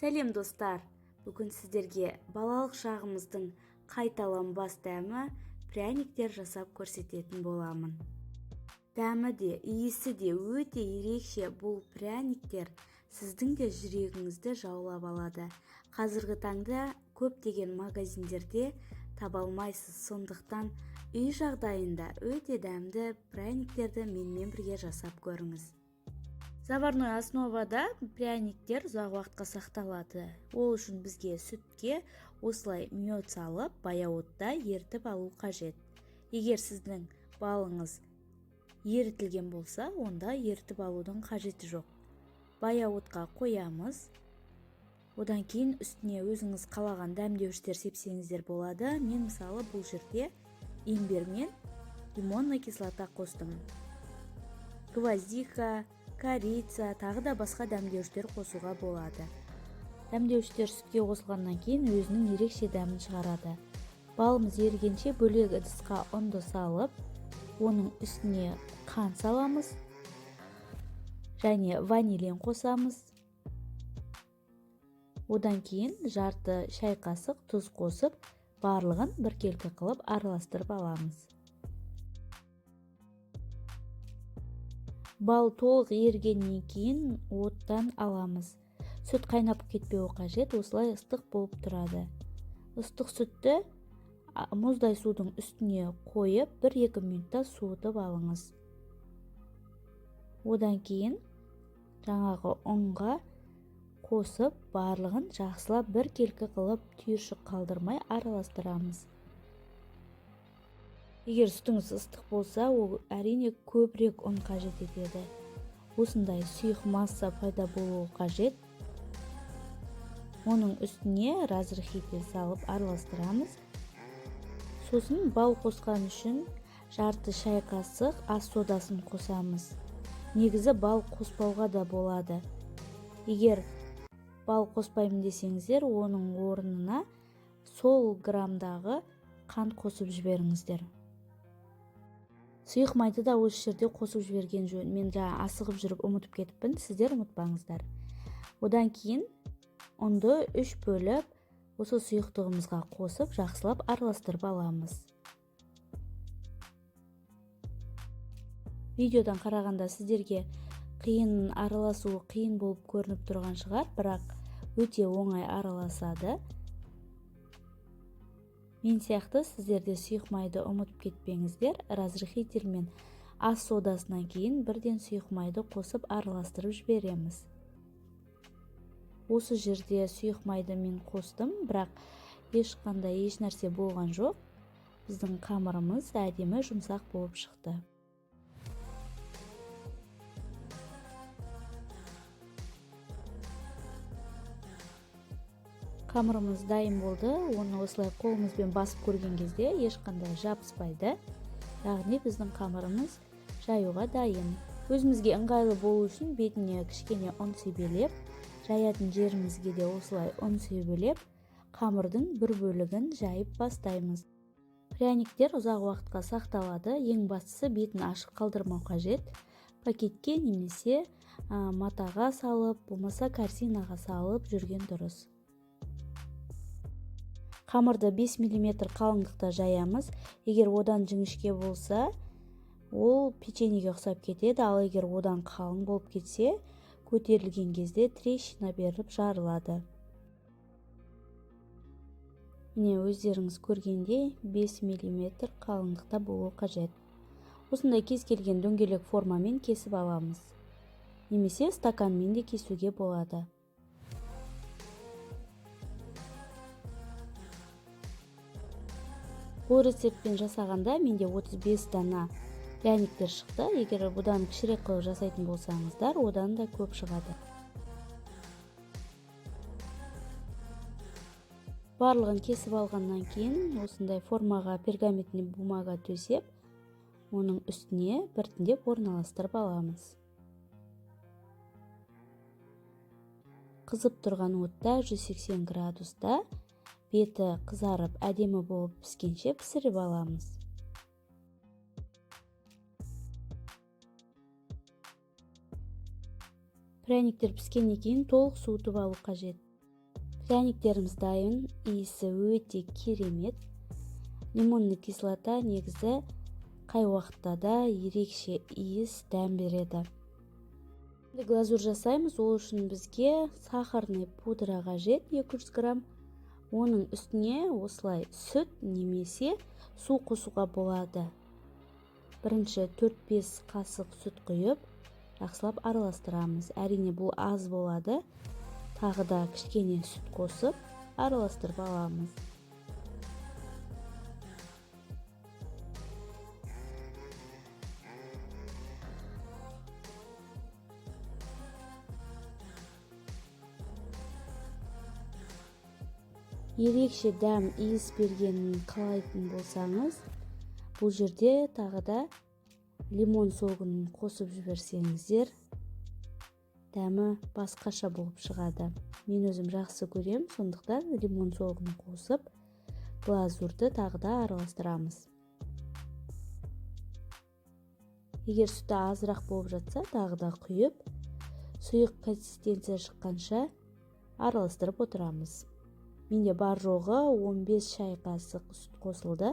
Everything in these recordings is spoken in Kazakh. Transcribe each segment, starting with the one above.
Сәлем достар! Бүгін сіздерге балалық шағымыздың қайталанбас дәмі пряниктер жасап көрсететін боламын. Дәмі де, иісі де өте ерекше. Бұл пряниктер сіздің де жүрегіңізді жаулап алады. Қазіргі таңда көптеген магазиндерде таба алмайсыз. Сондықтан үй жағдайында өте дәмді пряниктерді менімен бірге жасап көріңіз. Заварной основада пряниктер ұзақ уақытқа сақталады. Ол үшін бізге сүтке осылай мед салып, баяу отта ерітіп алу қажет. Егер сіздің балыңыз ерітілген болса, онда ерітіп алудың қажеті жоқ. Баяу отқа қоямыз. Одан кейін үстіне өзіңіз қалаған дәмдеуіштер сепсеңіздер болады. Мен мысалы бұл жерде имбирь мен лимонный кислота қостым. Гвоздика, корица, тағы да басқа дәмдеуіштер қосуға болады. Дәмдеуіштер сүтке қосылғаннан кейін өзінің ерекше дәмін шығарады. Балымыз ерігенше бөлек ыдысқа ұнды салып, оның үстіне қант саламыз және ванилин қосамыз. Одан кейін жарты шай қасық тұз қосып, барлығын біркелкі қылып араластырып аламыз. Бал толық ерігеннен кейін оттан аламыз. Сүт қайнап кетпеуі қажет, осылай ыстық болып тұрады. Ыстық сүтті мұздай судың үстіне қойып, 1-2 минутта суытып алыңыз. Одан кейін жаңағы ұнға қосып, барлығын жақсылап біркелкі қылып түйіршік қалдырмай араластырамыз. Егер сүтіңіз ыстық болса, ол әрине көбірек ұн қажет етеді. Осындай сұйық масса пайда болуы қажет. Оның үстіне разрыхитель салып араластырамыз. Сосын бал қосқан үшін жарты шай қасық ас содасын қосамыз. Негізі бал қоспауға да болады. Егер бал қоспаймын десеңіздер, оның орнына сол граммдағы қант қосып жіберіңіздер. Сұйық майды да осы жерде қосып жіберген жөн. Мен асығып жүріп ұмытып кетіппін, сіздер ұмытпаңыздар. Одан кейін ұнды 3 бөліп, осы сұйықтығымызға қосып, жақсылап араластырып аламыз. Видеодан қарағанда сіздерге араласуы қиын болып көрініп тұрған шығар, бірақ өте оңай араласады. Мен сияқты сіздерде сұйық майды ұмытып кетпеңіздер. Разрыхитель мен ас содасынан кейін бірден сұйық майды қосып араластырып жібереміз. Осы жерде сұйық майды мен қостым, бірақ ешқандай нәрсе болған жоқ. Біздің қамырымыз әдемі жұмсақ болып шықты. Қамырымыз дайын болды. Оны осылай қолымызбен басып көрген кезде ешқандай жабыспайды. Яғни біздің қамырымыз жаюға дайын. Өзімізге ыңғайлы болу үшін бетіне кішкене ұн себелеп, жаятын жерімізге де осылай ұн себелеп, қамырдың бір бөлігін жайып бастаймыз. Пряниктер ұзақ уақытқа сақталады. Ең бастысы бетін ашық қалдырмау қажет. Пакетке немесе матаға салып, болмаса корзинаға салып жүрген дұрыс. Қамырды 5 мм қалыңдықта жаямыз. Егер одан жіңішке болса, ол печеньеге ұқсап кетеді, ал егер одан қалың болып кетсе, көтерілген кезде трещина беріп жарылады. Міне өздеріңіз көргендей 5 мм қалыңдықта болуы қажет. Осындай кез келген дөңгелек формамен кесіп аламыз. Немесе стаканмен де кесуге болады. Бұл рецептпен жасағанда менде 35 дана пряниктер шықты. Егер бұдан кішірек қылып жасайтын болсаңыздар, одан да көп шығады. Барлығын кесіп алғаннан кейін осындай формаға пергаментный бумага төсеп, оның үстіне біртіндеп орналастырып аламыз. Қызып тұрған отта 180 градуста беті қызарып, әдемі болып піскенше пісіріп аламыз. Пряниктер піскеннен кейін толық суытып алу қажет. Пряниктерimiz дайын, иісі өте керемет. Лимонный кислота негізі қай уақытта да ерекше иіс дәм береді. Глазур жасаймыз, ол үшін бізге сахарный пудра қажет 200 грамм. Оның үстіне осылай сүт немесе су қосуға болады. Бірінші 4-5 қасық сүт құйып, жақсылап араластырамыз. Әрине бұл аз болады. Тағы да кішкене сүт қосып, араластырып аламыз. Ерекше дәм иіс бергенін қалайтын болсаңыз, бұл жерде тағы да лимон согын қосып жіберсеңіздер, дәмі басқаша болып шығады. Мен өзім жақсы көрем, сондықтан лимон согын қосып, глазурды тағы да араластырамыз. Егер сүті азырақ болып жатса, тағы да құйып, сұйық консистенция шыққанша араластырып отырамыз. Менде бар жоғы 15 шай қасық сүт қосылды.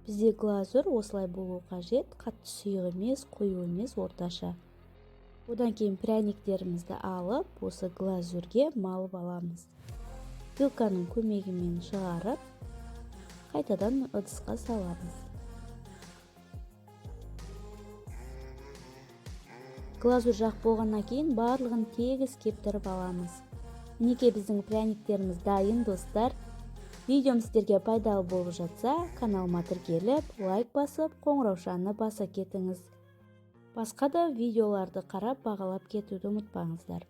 Бізде глазур осылай болу қажет, қатты сұйық емес, қою емес, орташа. Одан кейін пряниктерімізді алып, осы глазурге малып аламыз. Вилканың көмегімен шығарып, қайтадан ыдысқа саламыз. Глазур жақ болғаннан кейін барлығын тегіс кептіріп аламыз. Мінекей біздің пряниктеріміз дайын, достар. Видеом сіздерге пайдалы болып жатса, каналыма тіркеліп, лайк басып, қоңыраушаны баса кетіңіз. Басқа да видеоларды қарап бағалап кетуді ұмытпаңыздар.